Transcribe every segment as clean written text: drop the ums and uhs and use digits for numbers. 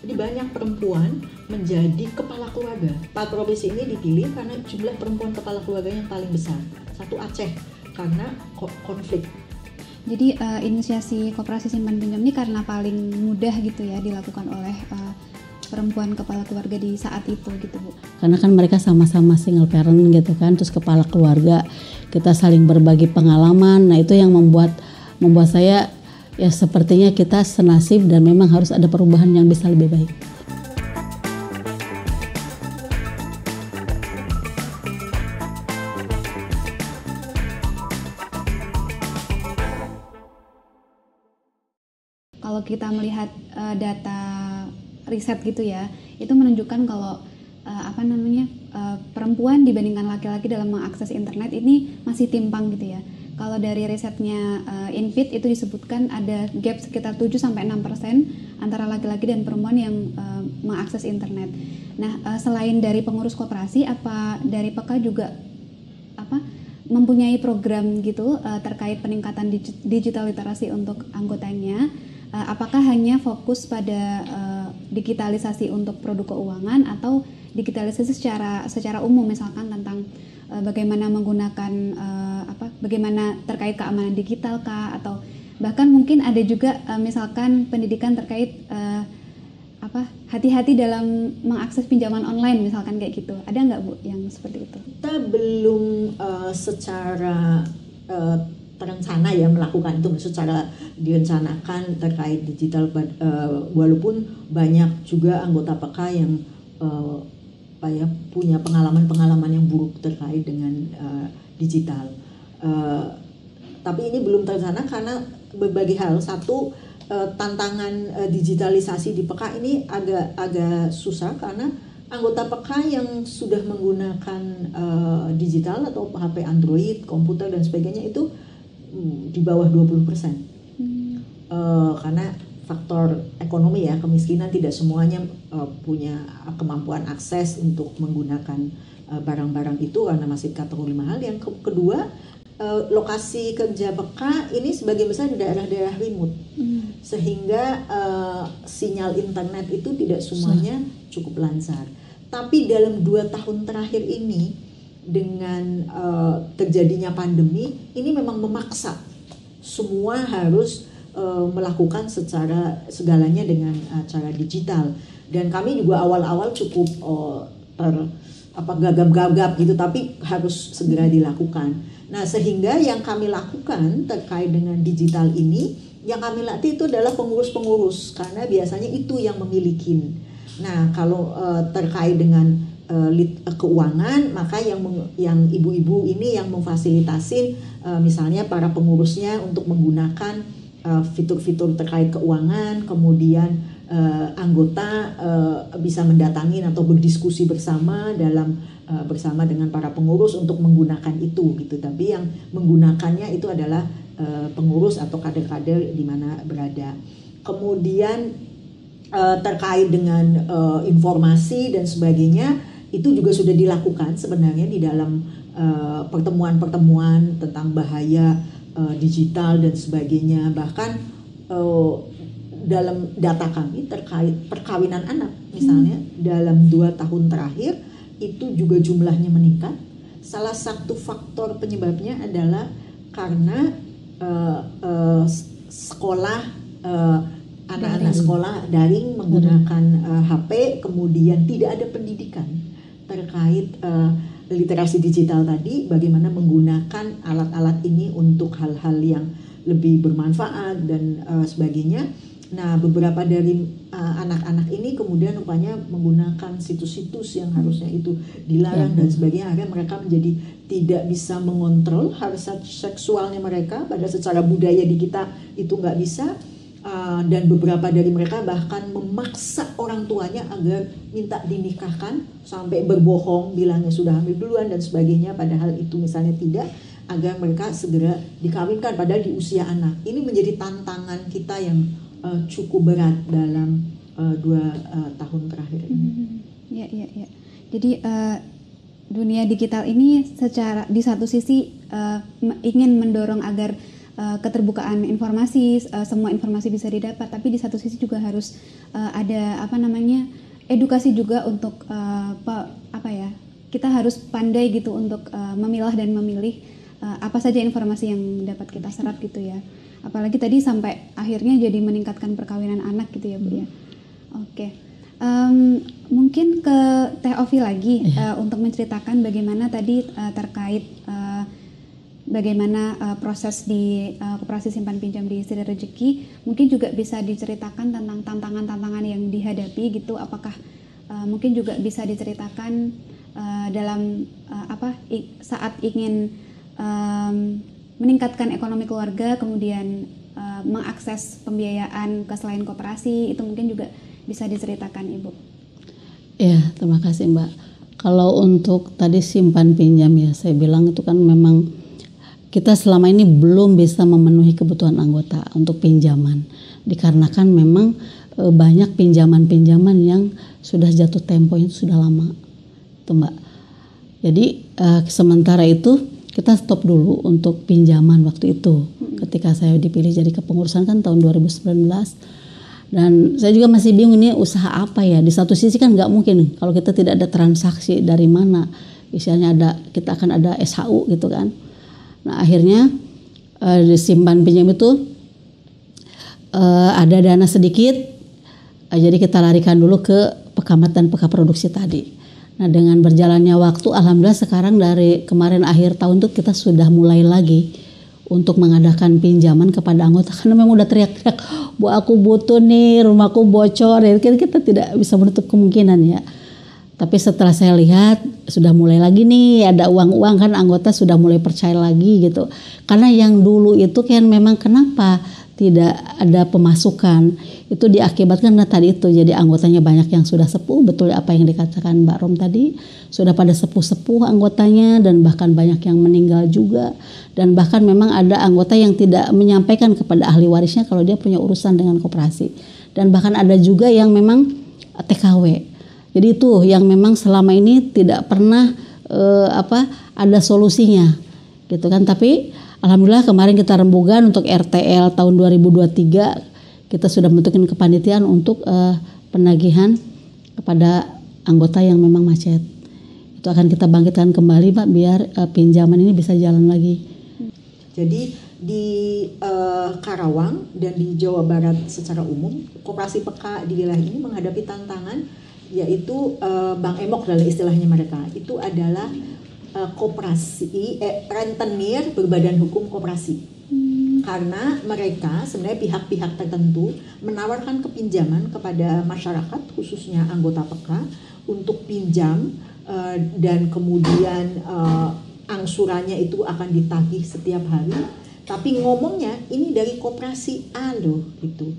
Jadi banyak perempuan menjadi kepala keluarga. Pak Provinsi ini dipilih karena jumlah perempuan kepala keluarga yang paling besar. Satu Aceh, karena konflik. Jadi inisiasi koperasi simpan pinjam ini karena paling mudah gitu ya dilakukan oleh perempuan kepala keluarga di saat itu gitu Bu. Karena kan mereka sama-sama single parent gitu kan, terus kepala keluarga, kita saling berbagi pengalaman. Nah itu yang membuat saya ya sepertinya kita senasib dan memang harus ada perubahan yang bisa lebih baik. Kalau kita melihat data riset gitu ya, itu menunjukkan kalau perempuan dibandingkan laki-laki dalam mengakses internet ini masih timpang gitu ya. Kalau dari risetnya Infit itu disebutkan ada gap sekitar 7-6% antara laki-laki dan perempuan yang mengakses internet. Nah, selain dari pengurus koperasi, apa dari PK juga mempunyai program gitu terkait peningkatan digital literasi untuk anggotanya? Apakah hanya fokus pada digitalisasi untuk produk keuangan atau digitalisasi secara umum, misalkan tentang bagaimana menggunakan bagaimana terkait keamanan digital kah, atau bahkan mungkin ada juga misalkan pendidikan terkait hati-hati dalam mengakses pinjaman online misalkan kayak gitu. Ada nggak Bu yang seperti itu? Kita belum secara terencana ya melakukan itu, secara direncanakan terkait digital, walaupun banyak juga anggota PK yang punya pengalaman yang buruk terkait dengan digital. Tapi ini belum terencana karena berbagai hal. Satu, tantangan digitalisasi di PK ini agak susah karena anggota PK yang sudah menggunakan digital atau HP Android, komputer dan sebagainya itu di bawah 20%. Karena faktor ekonomi ya, kemiskinan, tidak semuanya punya kemampuan akses untuk menggunakan barang-barang itu karena masih kategori mahal. Yang kedua, lokasi kerja PK ini sebagian besar di daerah-daerah remote, sehingga sinyal internet itu tidak semuanya cukup lancar. Tapi dalam 2 tahun terakhir ini dengan terjadinya pandemi ini memang memaksa semua harus melakukan segalanya dengan cara digital, dan kami juga awal-awal cukup gagap-gagap gitu, tapi harus segera dilakukan. Nah, sehingga yang kami lakukan terkait dengan digital ini, yang kami latih itu adalah pengurus-pengurus, karena biasanya itu yang memiliki. Nah, kalau terkait dengan keuangan, maka yang ibu-ibu ini yang memfasilitasin misalnya para pengurusnya untuk menggunakan fitur-fitur terkait keuangan, kemudian anggota bisa mendatangi atau berdiskusi bersama bersama dengan para pengurus untuk menggunakan itu gitu. Tapi yang menggunakannya itu adalah pengurus atau kader-kader di mana berada. Kemudian terkait dengan informasi dan sebagainya, itu juga sudah dilakukan sebenarnya di dalam pertemuan-pertemuan tentang bahaya digital dan sebagainya. Bahkan dalam data kami terkait perkawinan anak misalnya, dalam 2 tahun terakhir itu juga jumlahnya meningkat. Salah satu faktor penyebabnya adalah karena anak-anak sekolah daring menggunakan HP, kemudian tidak ada pendidikan terkait literasi digital tadi, bagaimana menggunakan alat-alat ini untuk hal-hal yang lebih bermanfaat dan sebagainya. Nah, beberapa dari anak-anak ini kemudian rupanya menggunakan situs-situs yang harusnya itu dilarang dan sebagainya, akhirnya mereka menjadi tidak bisa mengontrol hasrat seksualnya mereka, padahal secara budaya di kita itu nggak bisa. Dan beberapa dari mereka bahkan memaksa orang tuanya agar minta dinikahkan, sampai berbohong bilangnya sudah hamil duluan dan sebagainya, padahal itu misalnya tidak, agar mereka segera dikawinkan padahal di usia anak. Ini menjadi tantangan kita yang cukup berat dalam 2 tahun terakhir ini. Ya. Jadi dunia digital ini secara di satu sisi ingin mendorong agar keterbukaan informasi, semua informasi bisa didapat, tapi di satu sisi juga harus ada edukasi juga untuk kita harus pandai gitu untuk memilah dan memilih apa saja informasi yang dapat kita serap gitu ya. Apalagi tadi sampai akhirnya jadi meningkatkan perkawinan anak gitu ya Bu ya. Oke. Mungkin ke Teh Ovi lagi untuk menceritakan bagaimana tadi terkait bagaimana proses di Koperasi Simpan Pinjam di Sri Rejeki. Mungkin juga bisa diceritakan tentang tantangan-tantangan yang dihadapi gitu. Apakah mungkin juga bisa diceritakan dalam saat ingin meningkatkan ekonomi keluarga, kemudian mengakses pembiayaan ke selain koperasi, itu mungkin juga bisa diceritakan Ibu. Ya, terima kasih Mbak. Kalau untuk tadi simpan pinjam ya, saya bilang itu kan memang kita selama ini belum bisa memenuhi kebutuhan anggota untuk pinjaman. Dikarenakan memang banyak pinjaman-pinjaman yang sudah jatuh temponya itu sudah lama. Itu Mbak. Jadi sementara itu kita stop dulu untuk pinjaman waktu itu. Ketika saya dipilih jadi kepengurusan kan tahun 2019. Dan saya juga masih bingung ini usaha apa ya. Di satu sisi kan nggak mungkin kalau kita tidak ada transaksi dari mana. Misalnya kita akan ada SHU gitu kan. Nah akhirnya disimpan pinjam itu ada dana sedikit, jadi kita larikan dulu ke Pekamat dan Pekaproduksi tadi. Nah dengan berjalannya waktu, alhamdulillah sekarang dari kemarin akhir tahun tuh kita sudah mulai lagi untuk mengadakan pinjaman kepada anggota karena memang udah teriak-teriak, Bu aku butuh nih, rumahku bocor, ya kita tidak bisa menutup kemungkinan ya. Tapi setelah saya lihat sudah mulai lagi nih ada uang-uang kan anggota sudah mulai percaya lagi gitu. Karena yang dulu itu kan memang kenapa tidak ada pemasukan itu diakibatkan tadi itu jadi anggotanya banyak yang sudah sepuh, betul apa yang dikatakan Mbak Rom tadi, sudah pada sepuh-sepuh anggotanya dan bahkan banyak yang meninggal juga dan bahkan memang ada anggota yang tidak menyampaikan kepada ahli warisnya kalau dia punya urusan dengan koperasi dan bahkan ada juga yang memang TKW. Jadi itu yang memang selama ini tidak pernah ada solusinya gitu kan. Tapi alhamdulillah kemarin kita rembugan untuk RTL tahun 2023 kita sudah bentukin kepanitiaan untuk penagihan kepada anggota yang memang macet. Itu akan kita bangkitkan kembali Pak biar pinjaman ini bisa jalan lagi. Jadi di Karawang dan di Jawa Barat secara umum koperasi peka di wilayah ini menghadapi tantangan yaitu Bank Emok dalam istilahnya mereka itu adalah koperasi rentenir berbadan hukum koperasi karena mereka sebenarnya pihak-pihak tertentu menawarkan kepinjaman kepada masyarakat khususnya anggota peka untuk pinjam dan kemudian angsurannya itu akan ditagih setiap hari tapi ngomongnya ini dari koperasi A loh gitu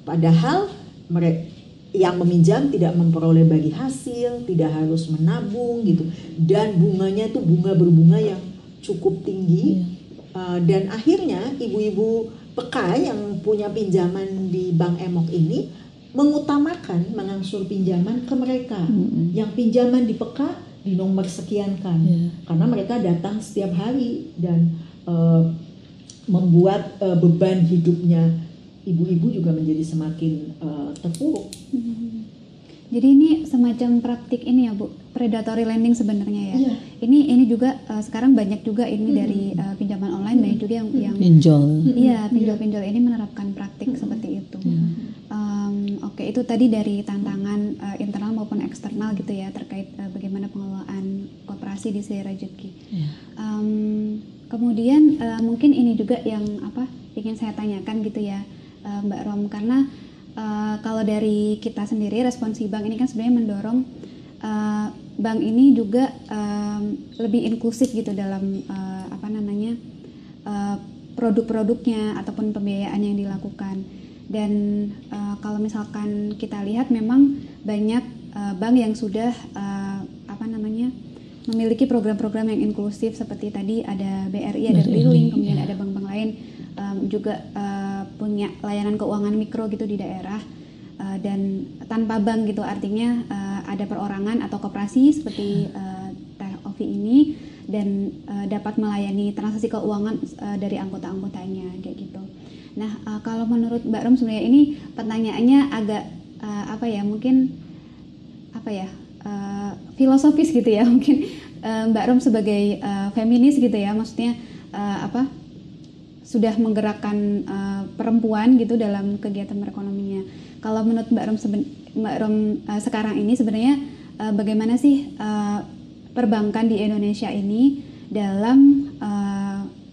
padahal mereka yang meminjam tidak memperoleh bagi hasil, tidak harus menabung gitu, dan bunganya itu berbunga yang cukup tinggi, dan akhirnya ibu-ibu peka yang punya pinjaman di Bank Emok ini mengutamakan mengangsur pinjaman ke mereka, yang pinjaman di peka di nomor sekian kan, karena mereka datang setiap hari dan membuat beban hidupnya ibu-ibu juga menjadi semakin terpuruk. Jadi ini semacam praktik ini ya Bu, predatory lending sebenarnya ya. Yeah. Ini juga sekarang banyak juga ini dari pinjaman online banyak juga yang pinjol. Iya, pinjol-pinjol ini menerapkan praktik seperti itu. Oke, itu tadi dari tantangan internal maupun eksternal gitu ya terkait bagaimana pengelolaan koperasi di Sri Rejeki. Kemudian mungkin ini juga yang ingin saya tanyakan gitu ya. Mbak Rom, karena kalau dari kita sendiri Responsi Bank ini kan sebenarnya mendorong bank ini juga lebih inklusif gitu dalam produk-produknya ataupun pembiayaan yang dilakukan dan kalau misalkan kita lihat memang banyak bank yang sudah memiliki program-program yang inklusif seperti tadi ada BRI, ada BRILink, kemudian ada bank-bank lain juga punya layanan keuangan mikro gitu di daerah dan tanpa bank gitu artinya ada perorangan atau koperasi seperti Teh Ovi ini dan dapat melayani transaksi keuangan dari anggota-anggotanya kayak gitu. Nah, kalau menurut Mbak Rom sebenarnya ini pertanyaannya agak filosofis gitu ya, mungkin Mbak Rom sebagai feminis gitu ya, maksudnya sudah menggerakkan perempuan gitu dalam kegiatan perekonomiannya. Kalau menurut Mbak Rom sekarang ini sebenarnya bagaimana sih perbankan di Indonesia ini dalam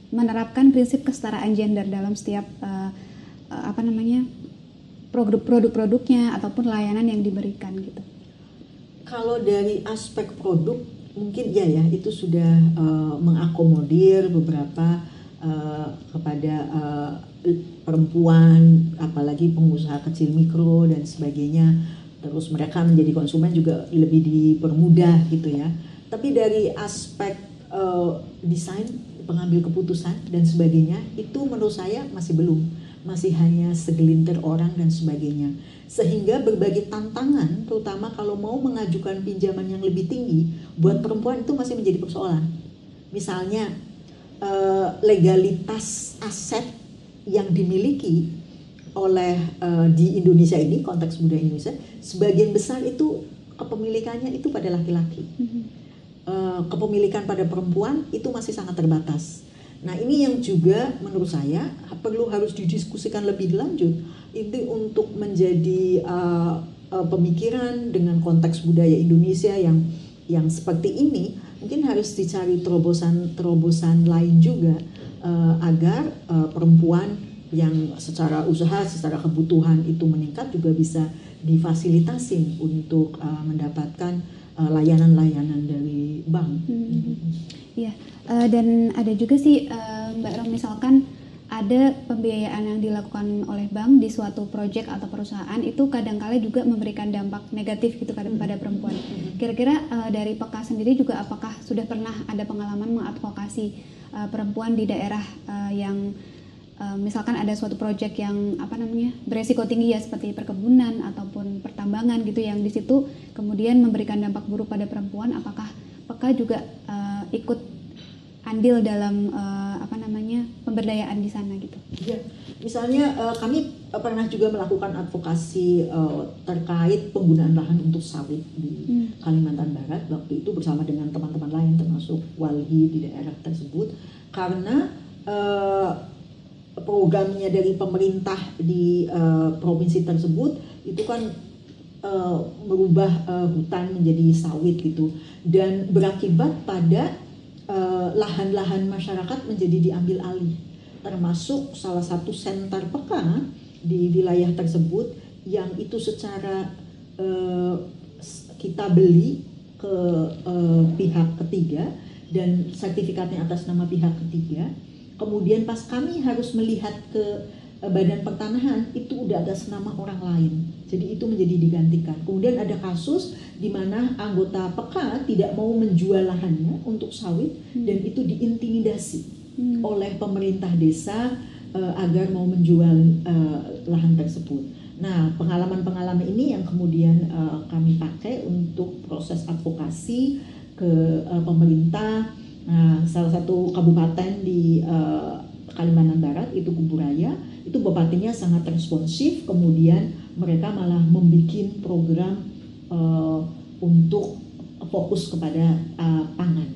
menerapkan prinsip kesetaraan gender dalam setiap produk-produknya ataupun layanan yang diberikan gitu. Kalau dari aspek produk mungkin ya itu sudah mengakomodir beberapa kepada perempuan, apalagi pengusaha kecil mikro dan sebagainya. Terus mereka menjadi konsumen juga lebih dipermudah gitu ya. Tapi dari aspek desain, pengambil keputusan dan sebagainya, itu menurut saya masih hanya segelintir orang dan sebagainya. Sehingga berbagai tantangan, terutama kalau mau mengajukan pinjaman yang lebih tinggi, buat perempuan itu masih menjadi persoalan. Misalnya legalitas aset yang dimiliki oleh di Indonesia ini, konteks budaya Indonesia, sebagian besar itu kepemilikannya itu pada laki-laki. Kepemilikan pada perempuan itu masih sangat terbatas. Nah, ini yang juga menurut saya harus didiskusikan lebih lanjut. Itu untuk menjadi pemikiran dengan konteks budaya Indonesia yang seperti ini, mungkin harus dicari terobosan lain juga agar perempuan yang secara usaha, secara kebutuhan itu meningkat juga bisa difasilitasi untuk mendapatkan layanan-layanan dari bank. Iya, dan ada juga sih Mbak Rom, misalkan ada pembiayaan yang dilakukan oleh bank di suatu proyek atau perusahaan itu kadangkala juga memberikan dampak negatif gitu pada perempuan. Kira-kira dari PEKA sendiri juga apakah sudah pernah ada pengalaman mengadvokasi perempuan di daerah yang misalkan ada suatu proyek yang beresiko tinggi ya, seperti perkebunan ataupun pertambangan gitu, yang di situ kemudian memberikan dampak buruk pada perempuan, apakah PEKA juga ikut andil dalam pemberdayaan di sana gitu? Ya, misalnya kami pernah juga melakukan advokasi terkait penggunaan lahan untuk sawit di Kalimantan Barat waktu itu bersama dengan teman-teman lain termasuk walhi di daerah tersebut, karena programnya dari pemerintah di provinsi tersebut itu kan merubah hutan menjadi sawit gitu, dan berakibat pada lahan-lahan masyarakat menjadi diambil alih, termasuk salah satu senter PEKA di wilayah tersebut yang itu secara kita beli ke pihak ketiga dan sertifikatnya atas nama pihak ketiga. Kemudian pas kami harus melihat ke badan pertanahan, itu udah atas nama orang lain. Jadi itu menjadi digantikan. Kemudian ada kasus di mana anggota PEKA tidak mau menjual lahannya untuk sawit dan itu diintimidasi oleh pemerintah desa agar mau menjual lahan tersebut. Nah, pengalaman-pengalaman ini yang kemudian kami pakai untuk proses advokasi ke pemerintah. Nah, salah satu kabupaten di Kalimantan Barat itu Kuburaya, itu bupatinya sangat responsif, kemudian mereka malah membuat program untuk fokus kepada pangan.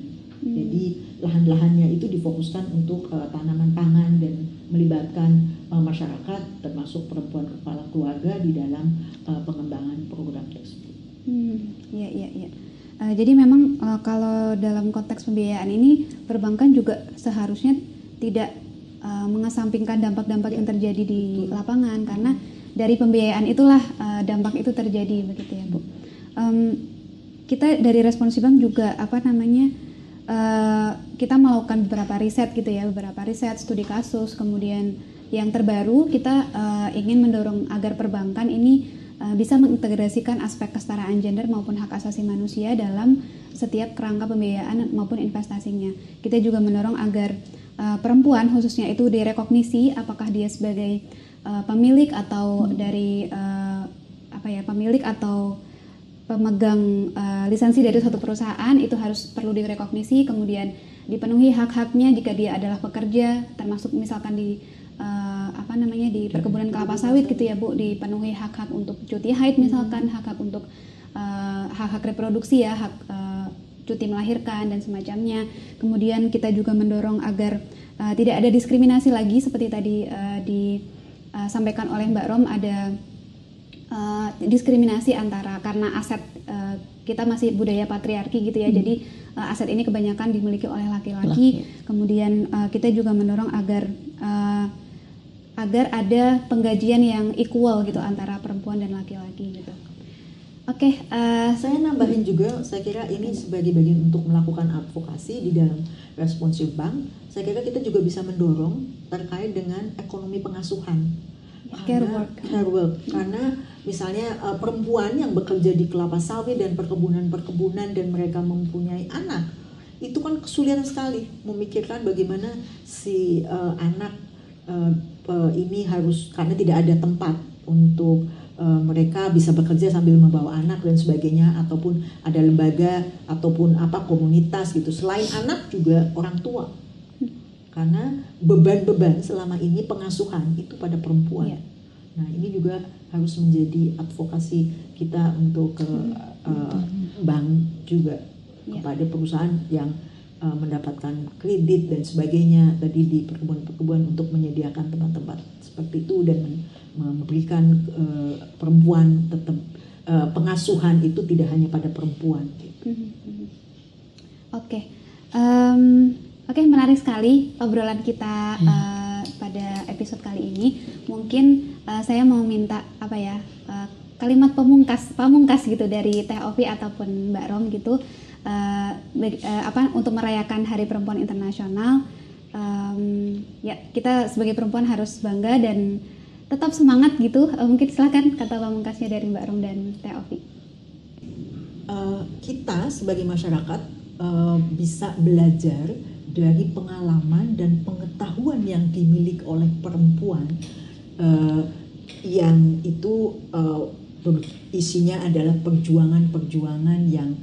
Jadi lahan-lahannya itu difokuskan untuk tanaman pangan dan melibatkan masyarakat termasuk perempuan kepala keluarga di dalam pengembangan program tersebut. Iya. Jadi memang kalau dalam konteks pembiayaan ini perbankan juga seharusnya tidak mengesampingkan dampak-dampak yang terjadi di lapangan, karena dari pembiayaan itulah dampak itu terjadi begitu ya Bu. Kita dari Responsi Bank juga kita melakukan beberapa riset gitu ya, beberapa riset studi kasus, kemudian yang terbaru kita ingin mendorong agar perbankan ini bisa mengintegrasikan aspek kesetaraan gender maupun hak asasi manusia dalam setiap kerangka pembiayaan maupun investasinya. Kita juga mendorong agar perempuan khususnya itu direkognisi apakah dia sebagai pemilik atau dari pemilik atau pemegang lisensi dari suatu perusahaan, itu perlu direkognisi, kemudian dipenuhi hak-haknya jika dia adalah pekerja, termasuk misalkan di di perkebunan kelapa sawit gitu ya Bu, dipenuhi hak-hak untuk cuti haid misalkan, hak-hak untuk hak-hak reproduksi ya, hak cuti melahirkan dan semacamnya. Kemudian kita juga mendorong agar tidak ada diskriminasi lagi seperti tadi disampaikan oleh Mbak Rom, ada diskriminasi antara karena aset kita masih budaya patriarki gitu ya, jadi aset ini kebanyakan dimiliki oleh laki-laki. Kemudian kita juga mendorong agar ada penggajian yang equal gitu antara perempuan dan laki-laki gitu. Oke, saya nambahin juga, saya kira ini sebagai bagian untuk melakukan advokasi di dalam responsif bank. Saya kira kita juga bisa mendorong terkait dengan ekonomi pengasuhan. Care work. Karena misalnya perempuan yang bekerja di kelapa sawit dan perkebunan dan mereka mempunyai anak, itu kan kesulitan sekali memikirkan bagaimana si anak ini harus, karena tidak ada tempat untuk mereka bisa bekerja sambil membawa anak dan sebagainya, ataupun ada lembaga ataupun komunitas gitu. Selain anak juga orang tua, karena beban-beban selama ini pengasuhan itu pada perempuan. Nah ini juga harus menjadi advokasi kita untuk ke bank juga, kepada perusahaan yang mendapatkan kredit dan sebagainya tadi di perkebunan untuk menyediakan tempat-tempat seperti itu dan memberikan perempuan tetap pengasuhan itu tidak hanya pada perempuan. Oke, menarik sekali obrolan kita pada episode kali ini. Mungkin saya mau minta kalimat pamungkas gitu dari Teh Ovi ataupun Mbak Rom gitu. Untuk merayakan Hari Perempuan Internasional, kita sebagai perempuan harus bangga dan tetap semangat gitu. Mungkin silakan kata pamungkasnya dari Mbak Rom dan Teh Ovi. Kita sebagai masyarakat bisa belajar dari pengalaman dan pengetahuan yang dimiliki oleh perempuan, yang itu isinya adalah perjuangan-perjuangan yang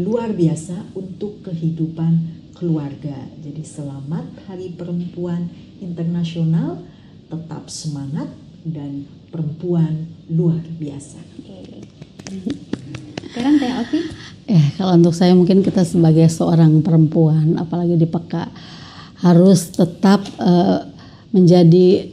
luar biasa untuk kehidupan keluarga. Jadi selamat Hari Perempuan Internasional, tetap semangat dan perempuan luar biasa. Sekarang Teh Ovi. Kalau untuk saya mungkin kita sebagai seorang perempuan, apalagi di PK, harus tetap menjadi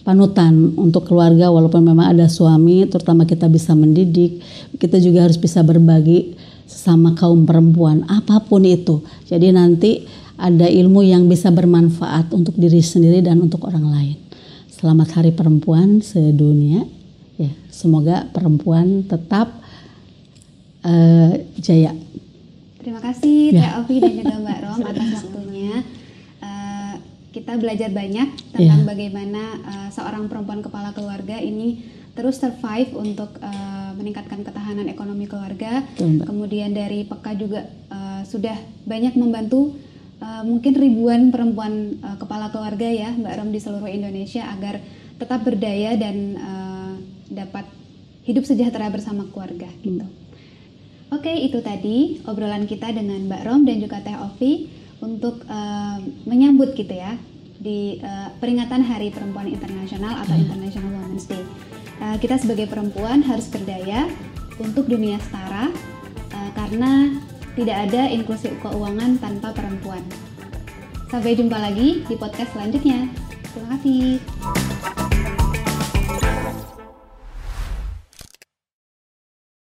panutan untuk keluarga, walaupun memang ada suami, terutama kita bisa mendidik, kita juga harus bisa berbagi sesama kaum perempuan, apapun itu. Jadi nanti ada ilmu yang bisa bermanfaat untuk diri sendiri dan untuk orang lain. Selamat Hari Perempuan sedunia. Ya, semoga perempuan tetap jaya. Terima kasih Teh Ovi dan juga Mbak Rom atas waktunya. Kita belajar banyak tentang bagaimana seorang perempuan kepala keluarga ini terus survive untuk meningkatkan ketahanan ekonomi keluarga. Kemudian dari PK juga sudah banyak membantu mungkin ribuan perempuan kepala keluarga ya Mbak Rom di seluruh Indonesia agar tetap berdaya dan dapat hidup sejahtera bersama keluarga gitu. Oke, itu tadi obrolan kita dengan Mbak Rom dan juga Teh Ovi untuk menyambut gitu ya di peringatan Hari Perempuan Internasional atau International Women's Day. Kita sebagai perempuan harus berdaya untuk dunia setara karena tidak ada inklusi keuangan tanpa perempuan. Sampai jumpa lagi di podcast selanjutnya. Terima kasih.